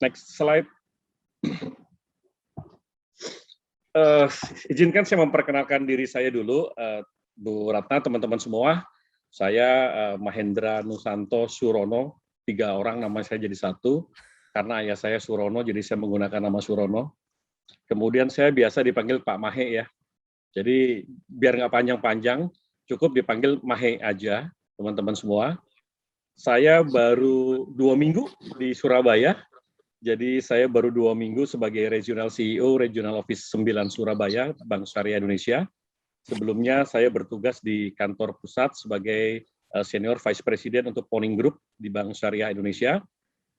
Next slide. Izinkan saya memperkenalkan diri saya dulu, Bu Ratna, teman-teman semua. Saya Mahendra Nusanto Surono, 3 orang nama saya jadi satu, karena ayah saya Surono, jadi saya menggunakan nama Surono. Kemudian saya biasa dipanggil Pak Mahe ya. Jadi biar nggak panjang-panjang, cukup dipanggil Mahe aja, teman-teman semua. Saya baru 2 minggu di Surabaya. Jadi saya baru 2 minggu sebagai Regional CEO, Regional Office 9 Surabaya, Bank Syariah Indonesia. Sebelumnya saya bertugas di kantor pusat sebagai Senior Vice President untuk Poning Group di Bank Syariah Indonesia.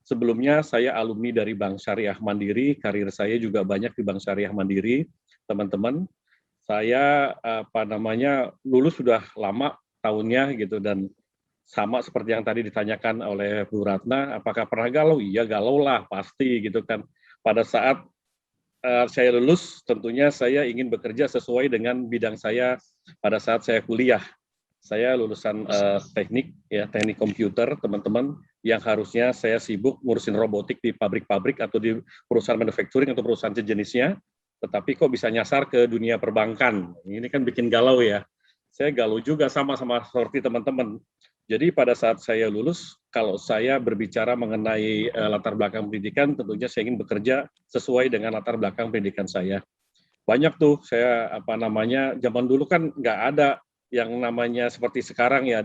Sebelumnya saya alumni dari Bank Syariah Mandiri, karir saya juga banyak di Bank Syariah Mandiri, teman-teman. Saya lulus sudah lama tahunnya gitu, dan sama seperti yang tadi ditanyakan oleh Bu Ratna, apakah pernah galau? Iya, galau lah, pasti gitu kan. Pada saat saya lulus, tentunya saya ingin bekerja sesuai dengan bidang saya pada saat saya kuliah. Saya lulusan teknik komputer, teman-teman, yang harusnya saya sibuk ngurusin robotik di pabrik-pabrik atau di perusahaan manufacturing atau perusahaan sejenisnya, tetapi kok bisa nyasar ke dunia perbankan. Ini kan bikin galau ya. Saya galau juga sama-sama seperti teman-teman. Jadi pada saat saya lulus, kalau saya berbicara mengenai latar belakang pendidikan, tentunya saya ingin bekerja sesuai dengan latar belakang pendidikan saya. Banyak tuh saya zaman dulu kan nggak ada yang namanya seperti sekarang ya,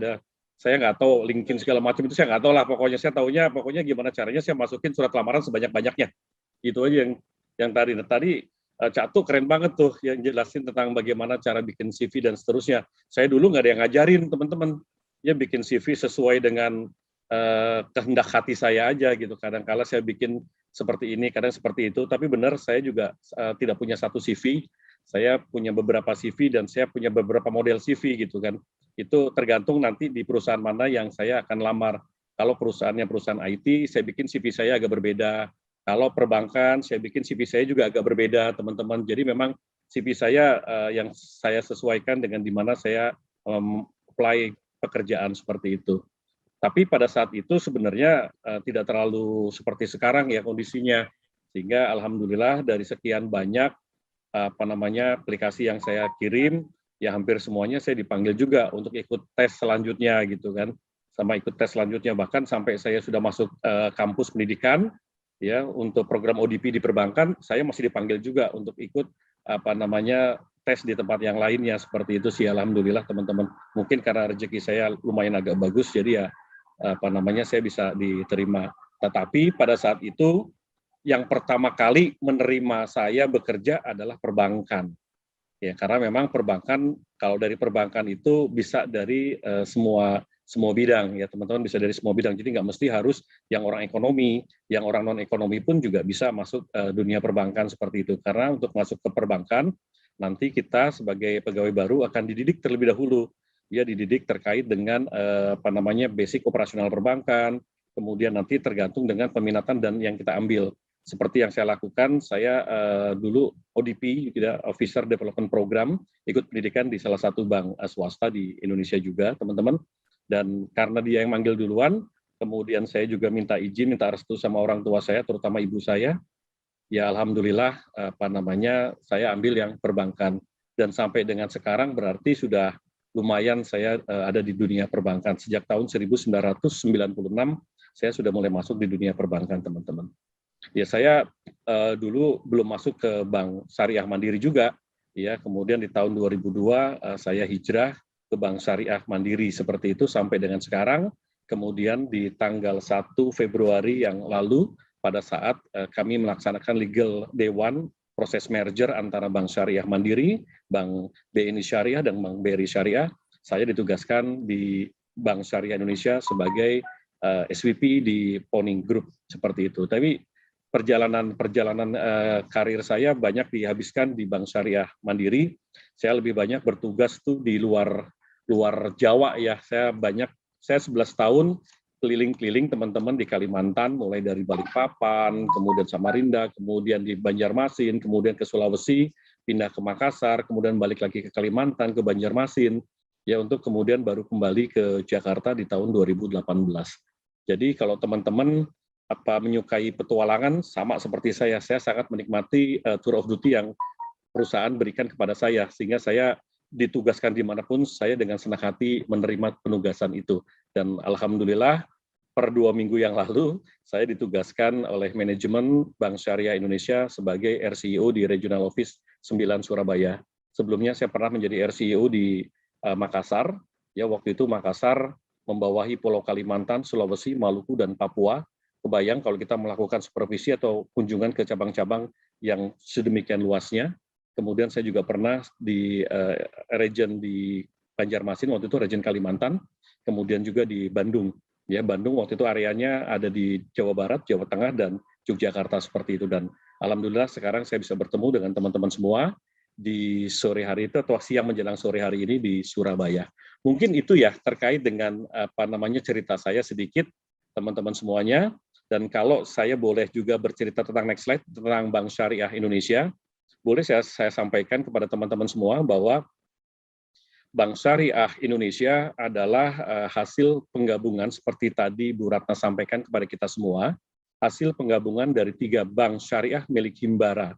saya nggak tahu LinkedIn segala macam itu, saya nggak tahu lah, pokoknya saya taunya gimana caranya saya masukin surat lamaran sebanyak-banyaknya. Itu aja yang tadi. Nah, tadi Cak tuh keren banget tuh yang jelasin tentang bagaimana cara bikin CV dan seterusnya. Saya dulu nggak ada yang ngajarin, teman-teman. Ya bikin CV sesuai dengan kehendak hati saya aja gitu. Kadang-kala saya bikin seperti ini, kadang seperti itu. Tapi benar, saya juga tidak punya satu CV. Saya punya beberapa CV dan saya punya beberapa model CV gitu kan. Itu tergantung nanti di perusahaan mana yang saya akan lamar. Kalau perusahaannya perusahaan IT, saya bikin CV saya agak berbeda. Kalau perbankan, saya bikin CV saya juga agak berbeda, teman-teman. Jadi memang CV saya yang saya sesuaikan dengan di mana saya apply pekerjaan seperti itu. Tapi pada saat itu sebenarnya tidak terlalu seperti sekarang ya kondisinya. Sehingga alhamdulillah dari sekian banyak aplikasi yang saya kirim, ya hampir semuanya saya dipanggil juga untuk ikut tes selanjutnya gitu kan. Sama ikut tes selanjutnya, bahkan sampai saya sudah masuk kampus pendidikan ya untuk program ODP di perbankan, saya masih dipanggil juga untuk ikut tes di tempat yang lainnya. Seperti itu sih, alhamdulillah teman-teman. Mungkin karena rezeki saya lumayan agak bagus, jadi ya saya bisa diterima. Tetapi pada saat itu yang pertama kali menerima saya bekerja adalah perbankan. Ya, karena memang perbankan, kalau dari perbankan itu bisa dari semua bidang ya teman-teman, bisa dari semua bidang. Jadi nggak mesti harus yang orang ekonomi, yang orang non ekonomi pun juga bisa masuk dunia perbankan seperti itu. Karena untuk masuk ke perbankan nanti kita sebagai pegawai baru akan dididik terlebih dahulu. Ya, dididik terkait dengan basic operasional perbankan, kemudian nanti tergantung dengan peminatan dan yang kita ambil. Seperti yang saya lakukan, saya dulu ODP, Officer Development Program, ikut pendidikan di salah satu bank swasta di Indonesia juga, teman-teman. Dan karena dia yang manggil duluan, kemudian saya juga minta izin, minta restu sama orang tua saya, terutama ibu saya. Ya alhamdulillah, saya ambil yang perbankan. Dan sampai dengan sekarang berarti sudah lumayan saya ada di dunia perbankan. Sejak tahun 1996, saya sudah mulai masuk di dunia perbankan, teman-teman. Ya saya dulu belum masuk ke Bank Syariah Mandiri juga, ya kemudian di tahun 2002 saya hijrah ke Bank Syariah Mandiri seperti itu sampai dengan sekarang. Kemudian di tanggal 1 Februari yang lalu pada saat kami melaksanakan legal day one proses merger antara Bank Syariah Mandiri, Bank BNI Syariah dan Bank BRI Syariah, saya ditugaskan di Bank Syariah Indonesia sebagai SVP di Poning Group seperti itu. Tapi perjalanan karir saya banyak dihabiskan di Bank Syariah Mandiri. Saya lebih banyak bertugas tuh di luar Jawa ya. Saya 11 tahun keliling-keliling teman-teman di Kalimantan, mulai dari Balikpapan, kemudian Samarinda, kemudian di Banjarmasin, kemudian ke Sulawesi, pindah ke Makassar, kemudian balik lagi ke Kalimantan, ke Banjarmasin, ya untuk kemudian baru kembali ke Jakarta di tahun 2018. Jadi kalau teman-teman menyukai petualangan, sama seperti saya sangat menikmati tour of duty yang perusahaan berikan kepada saya, sehingga saya ditugaskan dimanapun, saya dengan senang hati menerima penugasan itu. Dan alhamdulillah, per 2 minggu yang lalu, saya ditugaskan oleh manajemen Bank Syariah Indonesia sebagai RCEO di Regional Office 9 Surabaya. Sebelumnya saya pernah menjadi RCEO di Makassar. Ya, waktu itu Makassar membawahi Pulau Kalimantan, Sulawesi, Maluku, dan Papua. Kebayang kalau kita melakukan supervisi atau kunjungan ke cabang-cabang yang sedemikian luasnya. Kemudian saya juga pernah di region di Banjarmasin, waktu itu region Kalimantan, kemudian juga di Bandung. Ya, Bandung waktu itu areanya ada di Jawa Barat, Jawa Tengah, dan Yogyakarta seperti itu. Dan alhamdulillah sekarang saya bisa bertemu dengan teman-teman semua di sore hari itu atau siang menjelang sore hari ini di Surabaya. Mungkin itu ya terkait dengan cerita saya sedikit, teman-teman semuanya. Dan kalau saya boleh juga bercerita tentang next slide, tentang Bank Syariah Indonesia, boleh saya sampaikan kepada teman-teman semua bahwa Bank Syariah Indonesia adalah hasil penggabungan seperti tadi Bu Ratna sampaikan kepada kita semua, hasil penggabungan dari 3 bank syariah milik Himbara,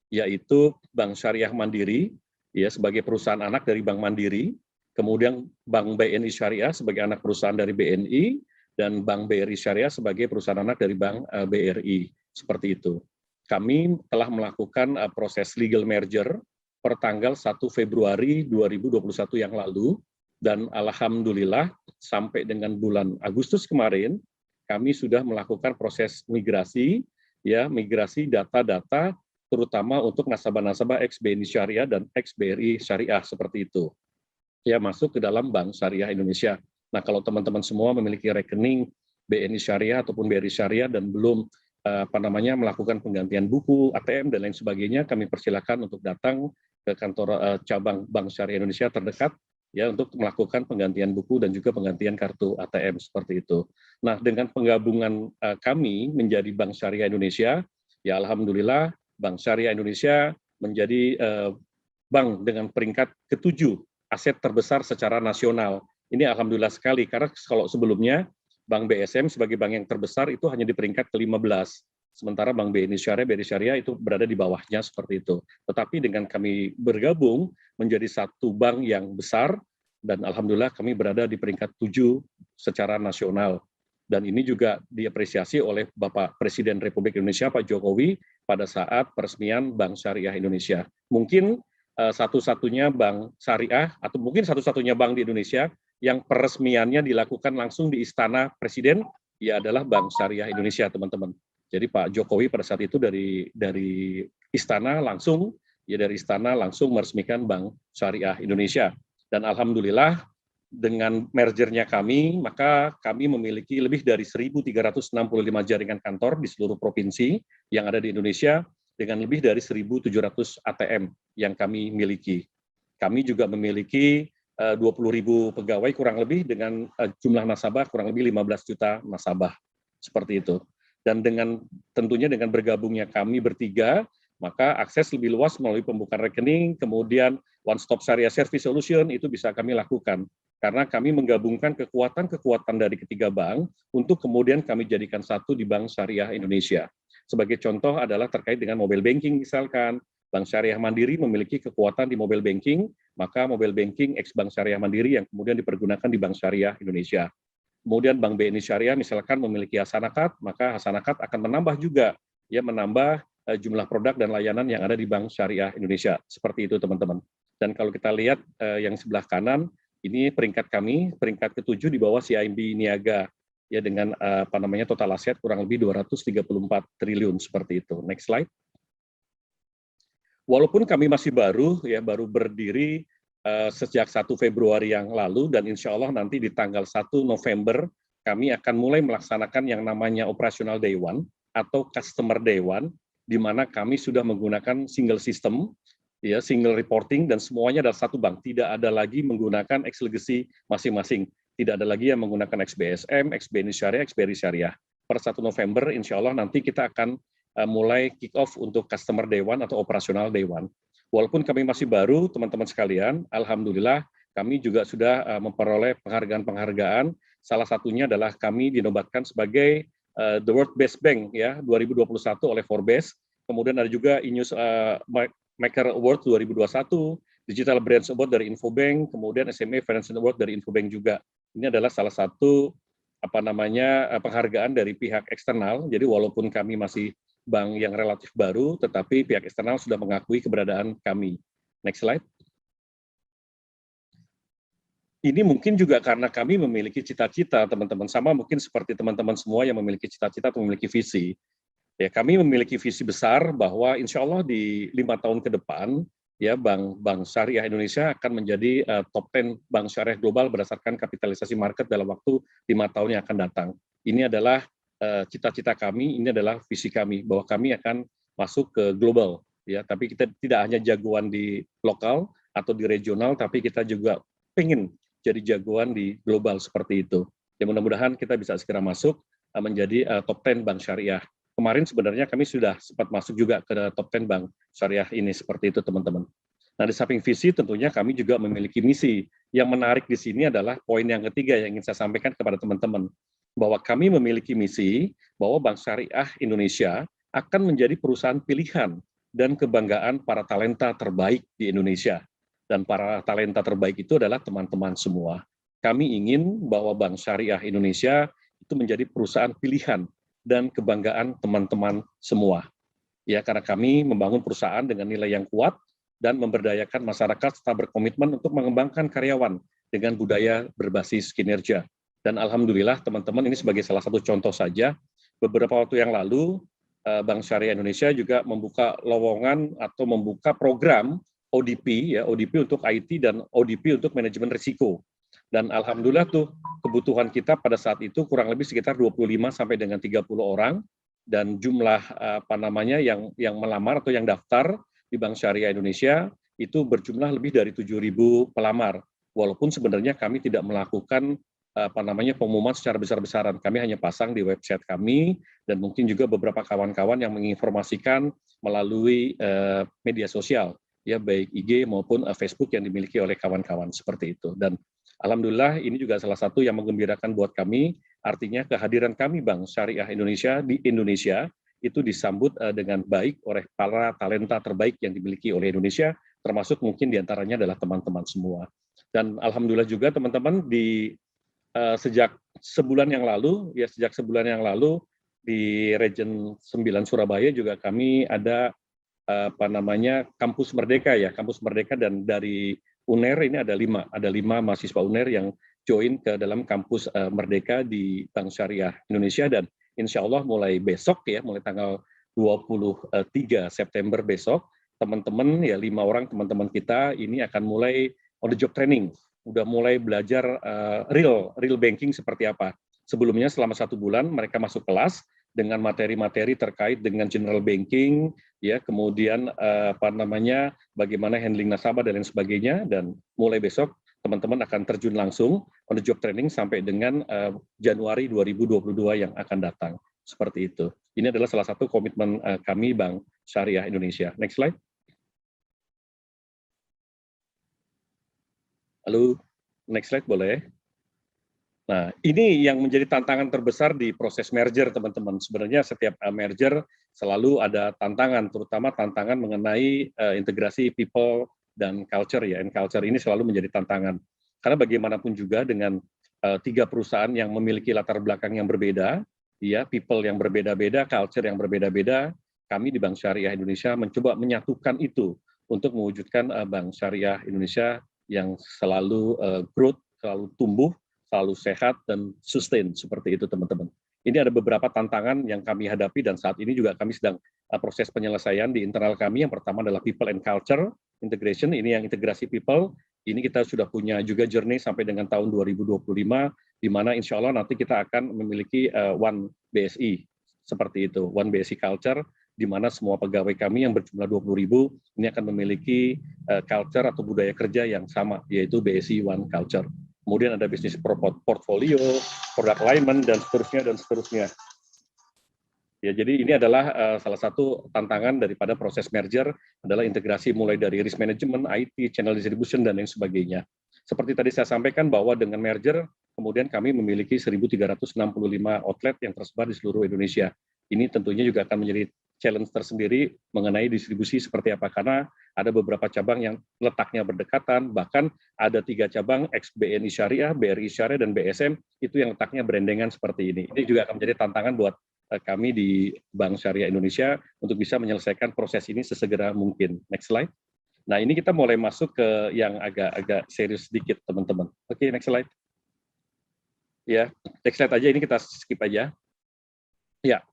yaitu Bank Syariah Mandiri, ya sebagai perusahaan anak dari Bank Mandiri, kemudian Bank BNI Syariah sebagai anak perusahaan dari BNI, dan Bank BRI Syariah sebagai perusahaan anak dari Bank BRI, seperti itu. Kami telah melakukan proses legal merger per tanggal 1 Februari 2021 yang lalu, dan alhamdulillah sampai dengan bulan Agustus kemarin, kami sudah melakukan proses migrasi, ya migrasi data-data, terutama untuk nasabah-nasabah ex-BNI Syariah dan ex-BRI Syariah seperti itu, ya masuk ke dalam Bank Syariah Indonesia. Nah, kalau teman-teman semua memiliki rekening BNI Syariah ataupun BRI Syariah dan belum melakukan penggantian buku, ATM dan lain sebagainya, kami persilakan untuk datang ke kantor cabang Bank Syariah Indonesia terdekat ya untuk melakukan penggantian buku dan juga penggantian kartu ATM seperti itu. Nah, dengan penggabungan kami menjadi Bank Syariah Indonesia, ya alhamdulillah Bank Syariah Indonesia menjadi bank dengan peringkat ke-7 aset terbesar secara nasional. Ini alhamdulillah sekali, karena kalau sebelumnya Bank BSM sebagai bank yang terbesar itu hanya di peringkat ke-15. Sementara Bank BNI Syariah, BRI Syariah itu berada di bawahnya seperti itu. Tetapi dengan kami bergabung menjadi satu bank yang besar, dan alhamdulillah kami berada di peringkat 7 secara nasional. Dan ini juga diapresiasi oleh Bapak Presiden Republik Indonesia, Pak Jokowi, pada saat peresmian Bank Syariah Indonesia. Mungkin satu-satunya bank syariah, atau mungkin satu-satunya bank di Indonesia yang peresmiannya dilakukan langsung di Istana Presiden, ya adalah Bank Syariah Indonesia, teman-teman. Jadi Pak Jokowi pada saat itu dari Istana langsung meresmikan Bank Syariah Indonesia. Dan alhamdulillah dengan mergernya kami, maka kami memiliki lebih dari 1.365 jaringan kantor di seluruh provinsi yang ada di Indonesia dengan lebih dari 1.700 ATM yang kami miliki. Kami juga memiliki 20.000 pegawai kurang lebih dengan jumlah nasabah kurang lebih 15 juta nasabah. Seperti itu. Dan tentunya dengan bergabungnya kami bertiga, maka akses lebih luas melalui pembukaan rekening, kemudian one stop syariah service solution itu bisa kami lakukan. Karena kami menggabungkan kekuatan-kekuatan dari ketiga bank untuk kemudian kami jadikan satu di Bank Syariah Indonesia. Sebagai contoh adalah terkait dengan mobile banking misalkan, Bank Syariah Mandiri memiliki kekuatan di mobile banking, maka mobile banking ex Bank Syariah Mandiri yang kemudian dipergunakan di Bank Syariah Indonesia. Kemudian Bank BNI Syariah misalkan memiliki Hasanakat, maka Hasanakat akan menambah juga, ya menambah jumlah produk dan layanan yang ada di Bank Syariah Indonesia. Seperti itu teman-teman. Dan kalau kita lihat yang sebelah kanan, ini peringkat kami, peringkat ke-7 di bawah CIMB Niaga, ya dengan total aset kurang lebih 234 triliun seperti itu. Next slide. Walaupun kami masih baru berdiri sejak 1 Februari yang lalu, dan insya Allah nanti di tanggal 1 November kami akan mulai melaksanakan yang namanya Operational Day One atau Customer Day One, di mana kami sudah menggunakan single system, ya single reporting, dan semuanya adalah satu bank. Tidak ada lagi menggunakan ex legacy masing-masing. Tidak ada lagi yang menggunakan ex BSM, ex BNI Syariah, ex BRI Syariah. Per 1 November insya Allah nanti kita akan mulai kick off untuk Customer Day One atau Operational Day One. Walaupun kami masih baru, teman-teman sekalian, alhamdulillah kami juga sudah memperoleh penghargaan-penghargaan. Salah satunya adalah kami dinobatkan sebagai The World Best Bank ya 2021 oleh Forbes. Kemudian ada juga Innews Maker Award 2021, Digital Brands Award dari Infobank, kemudian SMA Financial Award dari Infobank juga. Ini adalah salah satu penghargaan dari pihak eksternal. Jadi walaupun kami masih bank yang relatif baru, tetapi pihak eksternal sudah mengakui keberadaan kami. Next slide. Ini mungkin juga karena kami memiliki cita-cita, teman-teman, sama mungkin seperti teman-teman semua yang memiliki cita-cita atau memiliki visi. Ya, kami memiliki visi besar bahwa insya Allah di 5 tahun ke depan, ya Bank Syariah Indonesia akan menjadi top 10 bank syariah global berdasarkan kapitalisasi market dalam waktu 5 tahun yang akan datang. Ini adalah cita-cita kami, ini adalah visi kami bahwa kami akan masuk ke global. Ya, tapi kita tidak hanya jagoan di lokal atau di regional, tapi kita juga pengen jadi jagoan di global seperti itu. Ya, mudah-mudahan kita bisa segera masuk menjadi top 10 bank syariah. Kemarin sebenarnya kami sudah sempat masuk juga ke top 10 bank syariah ini, seperti itu teman-teman. Nah, di samping visi tentunya kami juga memiliki misi. Yang menarik di sini adalah poin yang ketiga yang ingin saya sampaikan kepada teman-teman, bahwa kami memiliki misi bahwa Bank Syariah Indonesia akan menjadi perusahaan pilihan dan kebanggaan para talenta terbaik di Indonesia. Dan para talenta terbaik itu adalah teman-teman semua. Kami ingin bahwa Bank Syariah Indonesia itu menjadi perusahaan pilihan dan kebanggaan teman-teman semua. Ya, karena kami membangun perusahaan dengan nilai yang kuat dan memberdayakan masyarakat serta berkomitmen untuk mengembangkan karyawan dengan budaya berbasis kinerja. Dan alhamdulillah teman-teman, ini sebagai salah satu contoh saja, beberapa waktu yang lalu Bank Syariah Indonesia juga membuka lowongan atau membuka program ODP, ya ODP untuk IT dan ODP untuk manajemen risiko. Dan alhamdulillah tuh kebutuhan kita pada saat itu kurang lebih sekitar 25 sampai dengan 30 orang, dan jumlah yang melamar atau yang daftar di Bank Syariah Indonesia itu berjumlah lebih dari 7.000 pelamar. Walaupun sebenarnya kami tidak melakukan pengumuman secara besar-besaran, kami hanya pasang di website kami dan mungkin juga beberapa kawan-kawan yang menginformasikan melalui media sosial, ya baik IG maupun Facebook yang dimiliki oleh kawan-kawan seperti itu. Dan alhamdulillah ini juga salah satu yang menggembirakan buat kami, artinya kehadiran kami Bank Syariah Indonesia di Indonesia itu disambut dengan baik oleh para talenta terbaik yang dimiliki oleh Indonesia, termasuk mungkin diantaranya adalah teman-teman semua. Dan alhamdulillah juga teman-teman sejak sebulan yang lalu di Region 9 Surabaya juga kami ada Kampus Merdeka, ya Kampus Merdeka, dan dari UNER ini ada lima mahasiswa UNER yang join ke dalam Kampus Merdeka di Bank Syariah Indonesia, dan insya Allah mulai besok, ya mulai tanggal 23 September besok, teman-teman ya 5 orang teman-teman kita ini akan mulai on the job training, udah mulai belajar real banking seperti apa. Sebelumnya selama 1 bulan mereka masuk kelas dengan materi-materi terkait dengan general banking, ya kemudian bagaimana handling nasabah dan lain sebagainya, dan mulai besok teman-teman akan terjun langsung on the job training sampai dengan Januari 2022 yang akan datang. Seperti itu. Ini adalah salah satu komitmen kami Bank Syariah Indonesia. Next slide. Lalu next slide boleh. Nah, ini yang menjadi tantangan terbesar di proses merger, teman-teman. Sebenarnya setiap merger selalu ada tantangan, terutama tantangan mengenai integrasi people dan culture, ya. And culture ini selalu menjadi tantangan. Karena bagaimanapun juga dengan 3 perusahaan yang memiliki latar belakang yang berbeda, ya, people yang berbeda-beda, culture yang berbeda-beda, kami di Bank Syariah Indonesia mencoba menyatukan itu untuk mewujudkan Bank Syariah Indonesia yang selalu growth, selalu tumbuh, selalu sehat dan sustain, seperti itu teman-teman. Ini ada beberapa tantangan yang kami hadapi dan saat ini juga kami sedang proses penyelesaian di internal kami. Yang pertama adalah people and culture integration, ini yang integrasi people. Ini kita sudah punya juga journey sampai dengan tahun 2025, di mana insya Allah nanti kita akan memiliki One BSI, seperti itu, One BSI culture, di mana semua pegawai kami yang berjumlah 20.000 ini akan memiliki culture atau budaya kerja yang sama, yaitu BSI One Culture. Kemudian ada bisnis portfolio, product alignment, dan seterusnya. Ya, jadi ini adalah salah satu tantangan daripada proses merger adalah integrasi mulai dari risk management, IT, channel distribution, dan lain sebagainya. Seperti tadi saya sampaikan bahwa dengan merger, kemudian kami memiliki 1.365 outlet yang tersebar di seluruh Indonesia. Ini tentunya juga akan menjadi challenge tersendiri mengenai distribusi seperti apa, karena ada beberapa cabang yang letaknya berdekatan, bahkan ada 3 cabang ex-BNI Syariah, BRI Syariah, dan BSM, itu yang letaknya berendengan seperti ini. Ini juga akan menjadi tantangan buat kami di Bank Syariah Indonesia untuk bisa menyelesaikan proses ini sesegera mungkin. Next slide. Nah, ini kita mulai masuk ke yang agak serius sedikit, teman-teman. Oke, next slide. Ya, next slide aja, ini kita skip aja. Ya,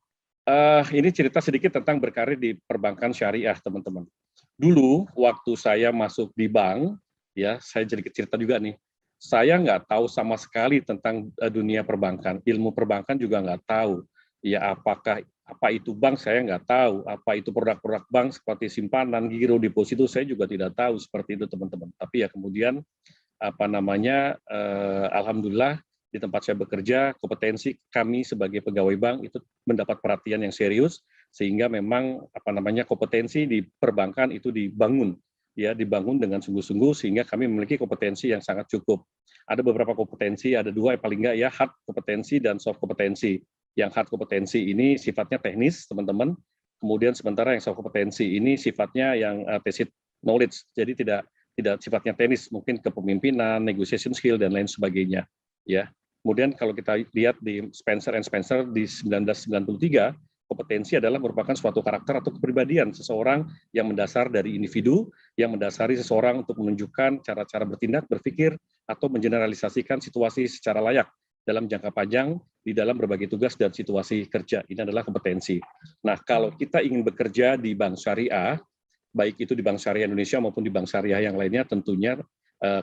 ini cerita sedikit tentang berkarir di perbankan syariah, teman-teman. Dulu, waktu saya masuk di bank, ya, saya sedikit cerita juga nih. Saya nggak tahu sama sekali tentang dunia perbankan. Ilmu perbankan juga nggak tahu. Ya, apa itu bank, saya nggak tahu. Apa itu produk-produk bank seperti simpanan, giro, deposito, saya juga tidak tahu seperti itu, teman-teman. Tapi ya kemudian, alhamdulillah, di tempat saya bekerja, kompetensi kami sebagai pegawai bank itu mendapat perhatian yang serius, sehingga memang kompetensi di perbankan itu dibangun dengan sungguh-sungguh, sehingga kami memiliki kompetensi yang sangat cukup. Ada beberapa kompetensi, ada 2 yang paling enggak ya, hard kompetensi dan soft kompetensi. Yang hard kompetensi ini sifatnya teknis, teman-teman. Kemudian sementara yang soft kompetensi ini sifatnya yang tacit knowledge, jadi tidak sifatnya teknis, mungkin kepemimpinan, negotiation skill, dan lain sebagainya. Ya. Kemudian kalau kita lihat di Spencer & Spencer di 1993, kompetensi adalah merupakan suatu karakter atau kepribadian seseorang yang mendasar dari individu, yang mendasari seseorang untuk menunjukkan cara-cara bertindak, berpikir, atau mengeneralisasikan situasi secara layak dalam jangka panjang di dalam berbagai tugas dan situasi kerja. Ini adalah kompetensi. Nah, kalau kita ingin bekerja di bank syariah, baik itu di Bank Syariah Indonesia maupun di bank syariah yang lainnya, tentunya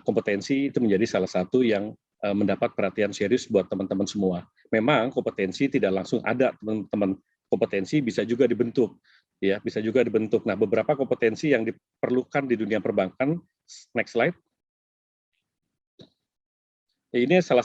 kompetensi itu menjadi salah satu yang mendapat perhatian serius buat teman-teman semua. Memang kompetensi tidak langsung ada, teman-teman. Kompetensi bisa juga dibentuk, ya, bisa juga dibentuk. Nah, beberapa kompetensi yang diperlukan di dunia perbankan. Next slide. Ini salah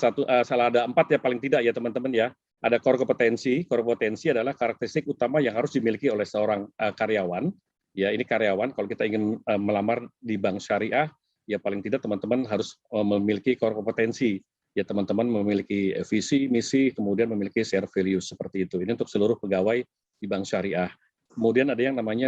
ada 4 ya paling tidak ya, teman-teman ya. Ada core kompetensi. Core kompetensi adalah karakteristik utama yang harus dimiliki oleh seorang karyawan. Ya, ini karyawan. Kalau kita ingin melamar di bank syariah, ya paling tidak teman-teman harus memiliki core kompetensi. Ya, teman-teman memiliki visi, misi, kemudian memiliki share value seperti itu. Ini untuk seluruh pegawai di bank syariah. Kemudian ada yang namanya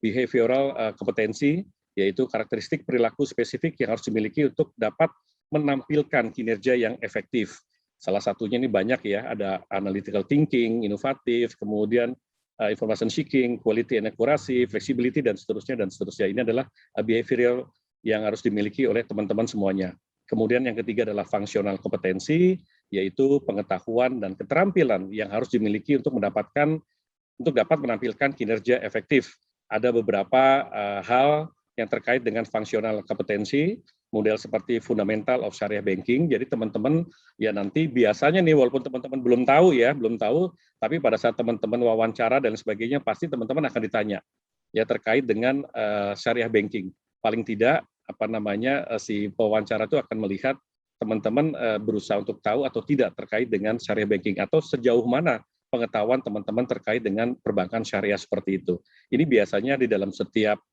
behavioral kompetensi, yaitu karakteristik perilaku spesifik yang harus dimiliki untuk dapat menampilkan kinerja yang efektif. Salah satunya ini banyak ya, ada analytical thinking, inovatif, kemudian information seeking, quality and accuracy, flexibility, dan seterusnya, dan seterusnya. Ini adalah behavioral yang harus dimiliki oleh teman-teman semuanya. Kemudian yang ketiga adalah fungsional kompetensi, yaitu pengetahuan dan keterampilan yang harus dimiliki untuk dapat menampilkan kinerja efektif. Ada beberapa hal yang terkait dengan fungsional kompetensi, model seperti fundamental of syariah banking. Jadi teman-teman ya nanti biasanya nih, walaupun teman-teman belum tahu, tapi pada saat teman-teman wawancara dan sebagainya, pasti teman-teman akan ditanya ya terkait dengan syariah banking. Paling tidak si pewawancara itu akan melihat teman-teman berusaha untuk tahu atau tidak terkait dengan syariah banking, atau sejauh mana pengetahuan teman-teman terkait dengan perbankan syariah seperti itu. Ini biasanya di dalam setiap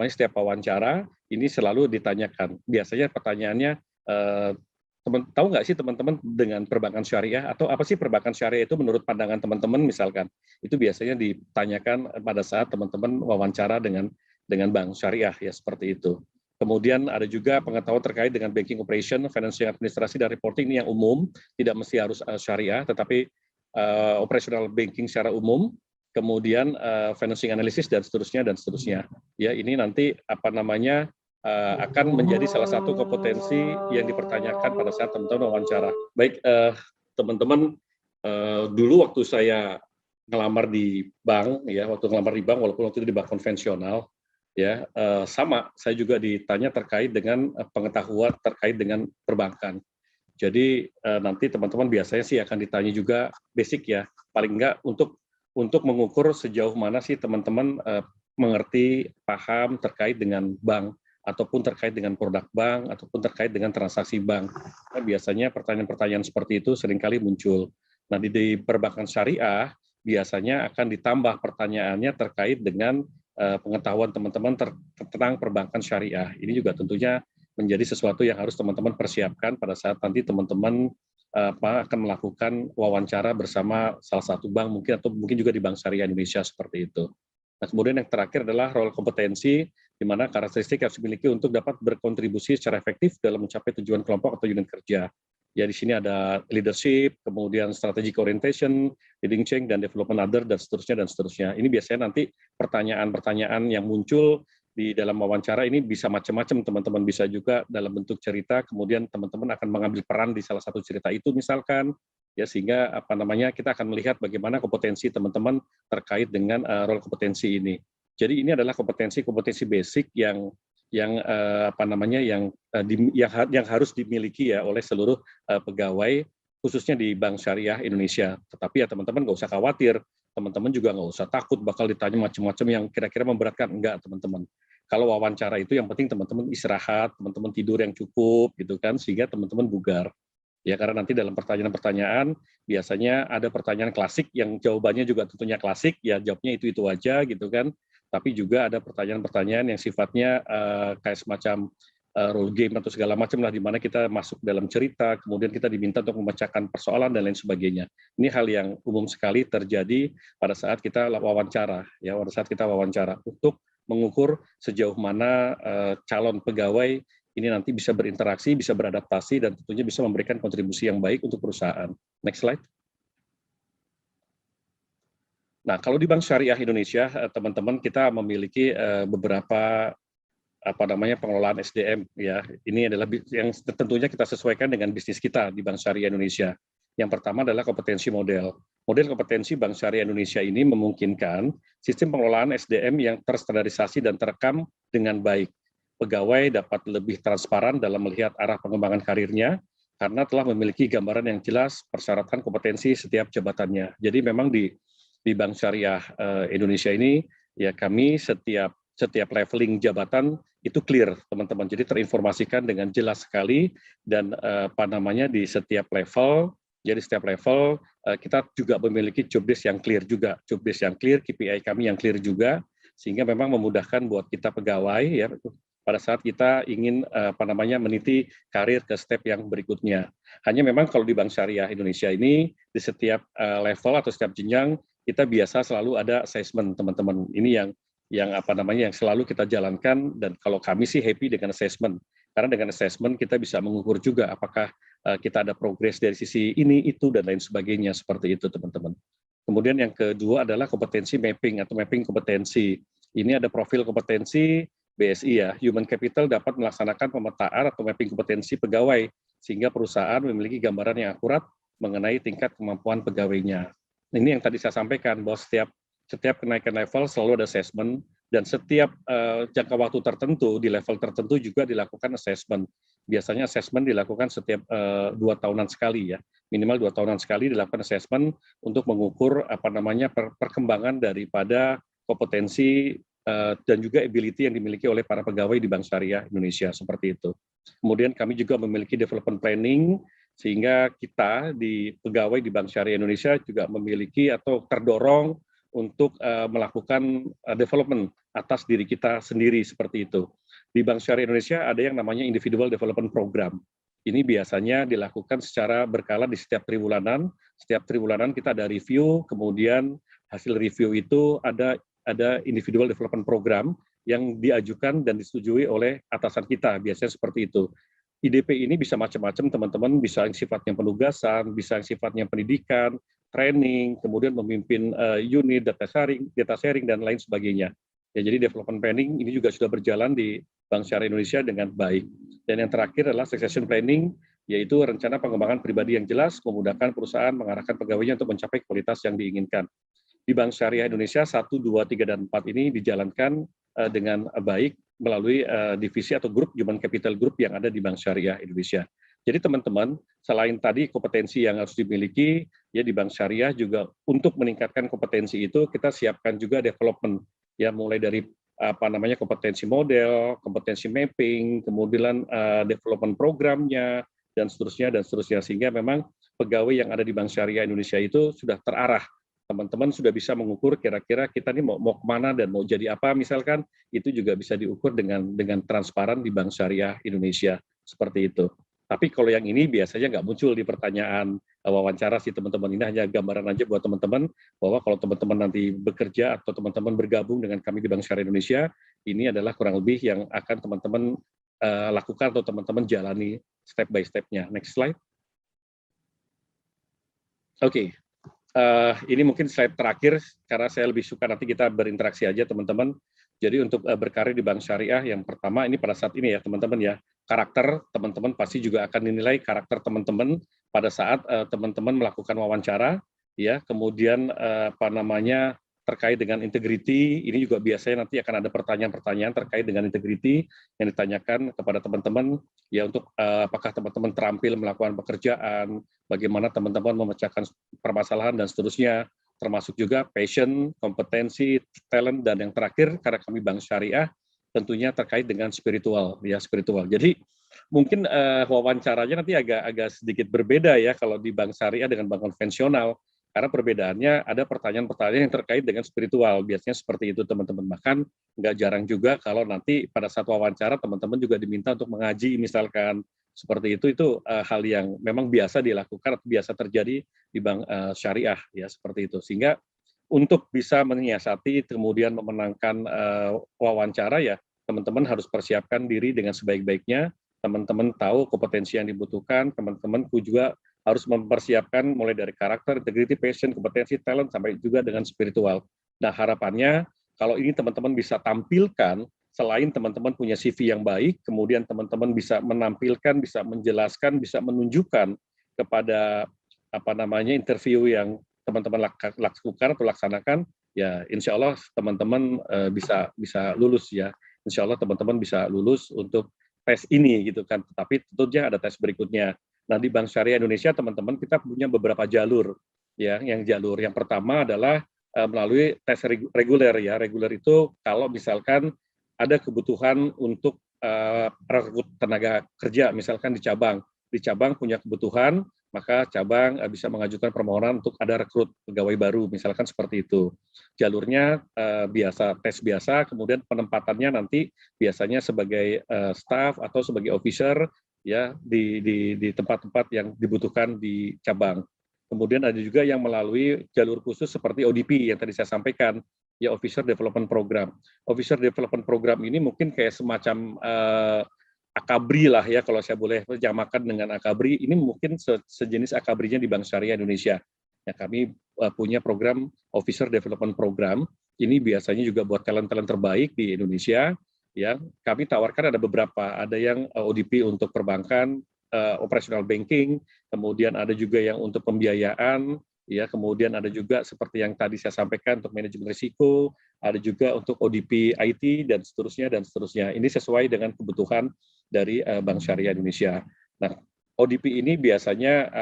setiap wawancara ini selalu ditanyakan. Biasanya pertanyaannya, tahu nggak sih teman-teman dengan perbankan syariah, atau apa sih perbankan syariah itu menurut pandangan teman-teman misalkan. Itu biasanya ditanyakan pada saat teman-teman wawancara dengan bank syariah ya, seperti itu. Kemudian ada juga pengetahuan terkait dengan banking operation, financial administrasi, dan reporting. Ini yang umum, tidak mesti harus syariah, tetapi operational banking secara umum. Kemudian financing analysis dan seterusnya. Ya, ini nanti akan menjadi salah satu kompetensi yang dipertanyakan pada saat teman-teman wawancara. Baik, teman-teman, dulu waktu saya ngelamar di bank, walaupun waktu itu di bank konvensional, ya sama, saya juga ditanya terkait dengan pengetahuan terkait dengan perbankan. Jadi nanti teman-teman biasanya sih akan ditanya juga basic ya, paling enggak untuk mengukur sejauh mana sih teman-teman mengerti, paham terkait dengan bank, ataupun terkait dengan produk bank, ataupun terkait dengan transaksi bank. Nah, biasanya pertanyaan-pertanyaan seperti itu seringkali muncul. Nah, di perbankan syariah biasanya akan ditambah pertanyaannya terkait dengan pengetahuan teman-teman tentang perbankan syariah. Ini juga tentunya menjadi sesuatu yang harus teman-teman persiapkan pada saat nanti teman-teman akan melakukan wawancara bersama salah satu bank mungkin atau mungkin juga di Bank Syariah Indonesia seperti itu. Nah, kemudian yang terakhir adalah role kompetensi, di mana karakteristik harus dimiliki untuk dapat berkontribusi secara efektif dalam mencapai tujuan kelompok atau unit kerja. Ya, di sini ada leadership, kemudian strategic orientation, leading change, dan development other, dan seterusnya, dan seterusnya. Ini biasanya nanti pertanyaan-pertanyaan yang muncul di dalam wawancara ini bisa macam-macam, teman-teman, bisa juga dalam bentuk cerita, kemudian teman-teman akan mengambil peran di salah satu cerita itu misalkan, ya, sehingga kita akan melihat bagaimana kompetensi teman-teman terkait dengan role kompetensi ini. Jadi ini adalah kompetensi basic yang harus dimiliki ya oleh seluruh pegawai khususnya di Bank Syariah Indonesia. Tetapi ya teman-teman nggak usah khawatir, teman-teman juga nggak usah takut bakal ditanya macam-macam yang kira-kira memberatkan. Enggak, teman-teman. Kalau wawancara itu yang penting teman-teman istirahat, teman-teman tidur yang cukup gitu kan, sehingga teman-teman bugar. Ya, karena nanti dalam pertanyaan-pertanyaan biasanya ada pertanyaan klasik yang jawabannya juga tentunya klasik, ya jawabnya itu aja gitu kan. Tapi juga ada pertanyaan-pertanyaan yang sifatnya kayak semacam role game atau segala macam lah, di mana kita masuk dalam cerita, kemudian kita diminta untuk memecahkan persoalan dan lain sebagainya. Ini hal yang umum sekali terjadi pada saat kita wawancara, ya, pada saat kita wawancara untuk mengukur sejauh mana calon pegawai ini nanti bisa berinteraksi, bisa beradaptasi, dan tentunya bisa memberikan kontribusi yang baik untuk perusahaan. Next slide. Nah, kalau di Bank Syariah Indonesia, teman-teman, kita memiliki beberapa pengelolaan SDM, ya. Ini adalah yang tentunya kita sesuaikan dengan bisnis kita di Bank Syariah Indonesia. Yang pertama adalah kompetensi model. Model kompetensi Bank Syariah Indonesia ini memungkinkan sistem pengelolaan SDM yang terstandarisasi dan terekam dengan baik. Pegawai dapat lebih transparan dalam melihat arah pengembangan karirnya karena telah memiliki gambaran yang jelas persyaratan kompetensi setiap jabatannya. Jadi memang di Bank Syariah Indonesia ini, ya, kami setiap leveling jabatan itu clear, teman-teman. Jadi terinformasikan dengan jelas sekali, dan di setiap level, jadi setiap level kita juga memiliki job desk yang clear juga, KPI kami yang clear juga, sehingga memang memudahkan buat kita pegawai, ya, pada saat kita ingin meniti karir ke step yang berikutnya. Hanya memang kalau di Bank Syariah Indonesia ini, di setiap level atau setiap jenjang kita biasa selalu ada assessment, teman-teman. Ini yang selalu kita jalankan, dan kalau kami sih happy dengan assessment. Karena dengan assessment kita bisa mengukur juga apakah kita ada progres dari sisi ini, itu, dan lain sebagainya, seperti itu, teman-teman. Kemudian yang kedua adalah kompetensi mapping atau mapping kompetensi. Ini ada profil kompetensi BSI, ya, Human Capital dapat melaksanakan pemetaan atau mapping kompetensi pegawai, sehingga perusahaan memiliki gambaran yang akurat mengenai tingkat kemampuan pegawainya. Ini yang tadi saya sampaikan, bahwa setiap kenaikan level selalu ada assessment, dan setiap jangka waktu tertentu, di level tertentu juga dilakukan assessment. Biasanya assessment dilakukan setiap 2 tahunan sekali, ya, minimal 2 tahunan sekali dilakukan assessment untuk mengukur perkembangan daripada kompetensi dan juga ability yang dimiliki oleh para pegawai di Bank Syariah Indonesia, seperti itu. Kemudian kami juga memiliki development planning, sehingga kita di pegawai di Bank Syariah Indonesia juga memiliki atau terdorong untuk melakukan development atas diri kita sendiri, seperti itu. Di Bank Syariah Indonesia ada yang namanya Individual Development Program. Ini biasanya dilakukan secara berkala di setiap triwulanan. Setiap triwulanan kita ada review, kemudian hasil review itu ada Individual Development Program yang diajukan dan disetujui oleh atasan kita, biasanya seperti itu. IDP ini bisa macam-macam, teman-teman, bisa yang sifatnya penugasan, bisa yang sifatnya pendidikan, training, kemudian memimpin unit, data sharing, dan lain sebagainya. Ya, jadi development planning ini juga sudah berjalan di Bank Syariah Indonesia dengan baik. Dan yang terakhir adalah succession planning, yaitu rencana pengembangan pribadi yang jelas, memudahkan perusahaan mengarahkan pegawainya untuk mencapai kualitas yang diinginkan. Di Bank Syariah Indonesia 1, 2, 3, dan 4 ini dijalankan dengan baik melalui divisi atau grup Human Capital Group yang ada di Bank Syariah Indonesia. Jadi teman-teman, selain tadi kompetensi yang harus dimiliki, ya, di Bank Syariah juga untuk meningkatkan kompetensi itu kita siapkan juga development, ya, mulai dari kompetensi model, kompetensi mapping, kemudian development programnya, dan seterusnya, sehingga memang pegawai yang ada di Bank Syariah Indonesia itu sudah terarah teman-teman sudah bisa mengukur kira-kira kita nih mau kemana dan mau jadi apa misalkan, itu juga bisa diukur dengan transparan di Bank Syariah Indonesia, seperti itu. Tapi kalau yang ini biasanya nggak muncul di pertanyaan wawancara sih teman-teman, ini hanya gambaran aja buat teman-teman, bahwa kalau teman-teman nanti bekerja atau teman-teman bergabung dengan kami di Bank Syariah Indonesia, ini adalah kurang lebih yang akan teman-teman lakukan atau teman-teman jalani step by step-nya. Next slide. Oke. Ini mungkin slide terakhir, karena saya lebih suka nanti kita berinteraksi aja teman-teman. Jadi untuk berkarir di Bank Syariah, yang pertama ini pada saat ini ya teman-teman ya, karakter teman-teman pasti juga akan dinilai karakter teman-teman pada saat teman-teman melakukan wawancara, ya. Kemudian terkait dengan integriti, ini juga biasanya nanti akan ada pertanyaan-pertanyaan terkait dengan integriti yang ditanyakan kepada teman-teman, ya, untuk apakah teman-teman terampil melakukan pekerjaan, bagaimana teman-teman memecahkan permasalahan dan seterusnya, termasuk juga passion, kompetensi, talent, dan yang terakhir karena kami Bank Syariah tentunya terkait dengan spiritual, ya, spiritual. Jadi mungkin wawancaranya nanti agak sedikit berbeda ya kalau di Bank Syariah dengan bank konvensional, karena perbedaannya ada pertanyaan-pertanyaan yang terkait dengan spiritual, biasanya seperti itu teman-teman. Bahkan nggak jarang juga kalau nanti pada saat wawancara teman-teman juga diminta untuk mengaji misalkan, seperti itu hal yang memang biasa dilakukan atau biasa terjadi di Bank Syariah, ya, seperti itu. Sehingga untuk bisa menyiasati kemudian memenangkan wawancara, ya teman-teman harus persiapkan diri dengan sebaik-baiknya, teman-teman tahu kompetensi yang dibutuhkan, teman-teman juga harus mempersiapkan mulai dari karakter, integrity, passion, kompetensi, talent, sampai juga dengan spiritual. Nah, harapannya kalau ini teman-teman bisa tampilkan, selain teman-teman punya CV yang baik, kemudian teman-teman bisa menampilkan, bisa menjelaskan, bisa menunjukkan kepada interview yang teman-teman lakukan atau laksanakan, ya insya Allah teman-teman bisa lulus ya. Insya Allah teman-teman bisa lulus untuk tes ini gitu kan. Tapi tentunya ada tes berikutnya. Nah, di Bank Syariah Indonesia teman-teman kita punya beberapa jalur ya. Yang jalur yang pertama adalah melalui tes reguler ya. Reguler itu kalau misalkan ada kebutuhan untuk rekrut tenaga kerja misalkan di cabang punya kebutuhan, maka cabang bisa mengajukan permohonan untuk ada rekrut pegawai baru, misalkan seperti itu. Jalurnya biasa, tes biasa, kemudian penempatannya nanti biasanya sebagai staff atau sebagai officer, ya, di tempat-tempat yang dibutuhkan di cabang. Kemudian ada juga yang melalui jalur khusus seperti ODP yang tadi saya sampaikan, ya, Officer Development Program. Officer Development Program ini mungkin kayak semacam Akabri lah ya, kalau saya boleh terjemahkan dengan Akabri, ini mungkin sejenis Akabrinya di Bank Syariah Indonesia. Ya, kami punya program Officer Development Program, ini biasanya juga buat talent-talent terbaik di Indonesia. Ya, kami tawarkan ada beberapa, ada yang ODP untuk perbankan, operational banking, kemudian ada juga yang untuk pembiayaan, ya, kemudian ada juga seperti yang tadi saya sampaikan untuk manajemen risiko, ada juga untuk ODP IT dan seterusnya dan seterusnya. Ini sesuai dengan kebutuhan dari Bank Syariah Indonesia. Nah, ODP ini biasanya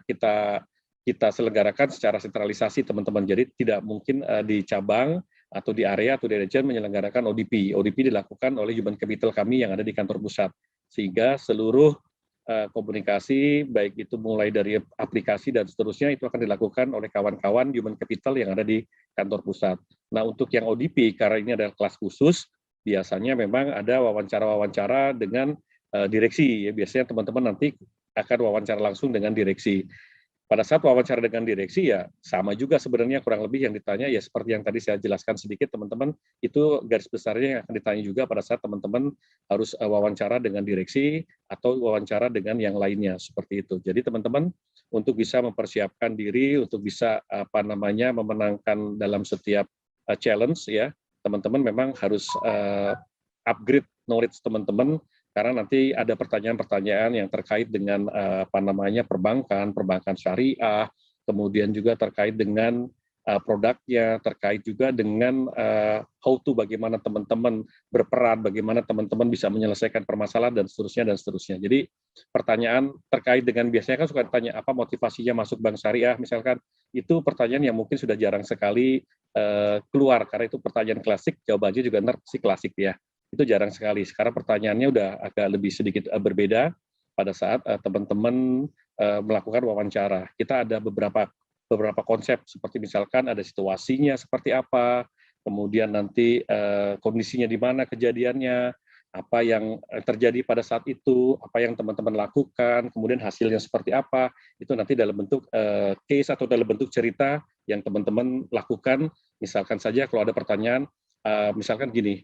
kita selenggarakan secara sentralisasi teman-teman. Jadi tidak mungkin di cabang atau di area atau di region menyelenggarakan ODP. ODP dilakukan oleh human capital kami yang ada di kantor pusat. Sehingga seluruh komunikasi, baik itu mulai dari aplikasi dan seterusnya, itu akan dilakukan oleh kawan-kawan human capital yang ada di kantor pusat. Nah, untuk yang ODP, karena ini adalah kelas khusus, biasanya memang ada wawancara-wawancara dengan direksi. Ya, biasanya teman-teman nanti akan wawancara langsung dengan direksi. Pada saat wawancara dengan direksi, ya sama juga sebenarnya kurang lebih yang ditanya, ya seperti yang tadi saya jelaskan sedikit teman-teman, itu garis besarnya yang akan ditanya juga pada saat teman-teman harus wawancara dengan direksi atau wawancara dengan yang lainnya, seperti itu. Jadi teman-teman untuk bisa mempersiapkan diri, untuk bisa memenangkan dalam setiap challenge, ya teman-teman memang harus upgrade knowledge teman-teman, karena nanti ada pertanyaan-pertanyaan yang terkait dengan perbankan syariah, kemudian juga terkait dengan produknya, terkait juga dengan how to, bagaimana teman-teman berperan, bagaimana teman-teman bisa menyelesaikan permasalahan dan seterusnya. Jadi pertanyaan terkait dengan, biasanya kan suka ditanya apa motivasinya masuk Bank Syariah misalkan, itu pertanyaan yang mungkin sudah jarang sekali keluar, karena itu pertanyaan klasik, jawabannya juga sih klasik ya. Itu jarang sekali. Sekarang pertanyaannya udah agak lebih sedikit berbeda pada saat teman-teman melakukan wawancara. Kita ada beberapa beberapa konsep seperti misalkan ada situasinya seperti apa, kemudian nanti kondisinya di mana kejadiannya, apa yang terjadi pada saat itu, apa yang teman-teman lakukan, kemudian hasilnya seperti apa, itu nanti dalam bentuk case atau dalam bentuk cerita yang teman-teman lakukan. Misalkan saja kalau ada pertanyaan, misalkan gini,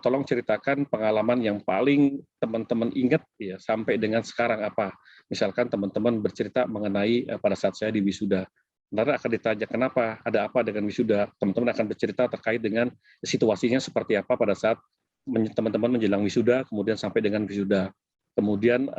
tolong ceritakan pengalaman yang paling teman-teman ingat ya sampai dengan sekarang apa. Misalkan teman-teman bercerita mengenai pada saat saya di wisuda. Nanti akan ditanya kenapa, ada apa dengan wisuda. Teman-teman akan bercerita terkait dengan situasinya seperti apa pada saat teman-teman menjelang wisuda, kemudian sampai dengan wisuda. Kemudian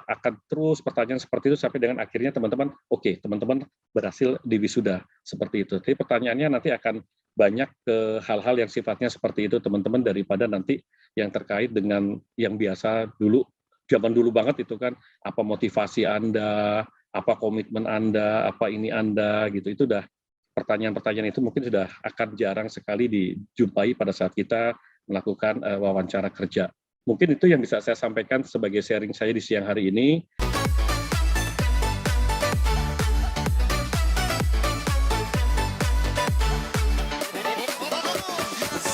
akan terus pertanyaan seperti itu sampai dengan akhirnya teman-teman, oke, teman-teman berhasil di wisuda seperti itu. Jadi pertanyaannya nanti akan banyak ke hal-hal yang sifatnya seperti itu teman-teman daripada nanti yang terkait dengan yang biasa dulu, zaman dulu banget itu kan, apa motivasi Anda, apa komitmen Anda, apa ini Anda, gitu. Itu udah pertanyaan-pertanyaan itu mungkin sudah akan jarang sekali dijumpai pada saat kita melakukan wawancara kerja. Mungkin itu yang bisa saya sampaikan sebagai sharing saya di siang hari ini.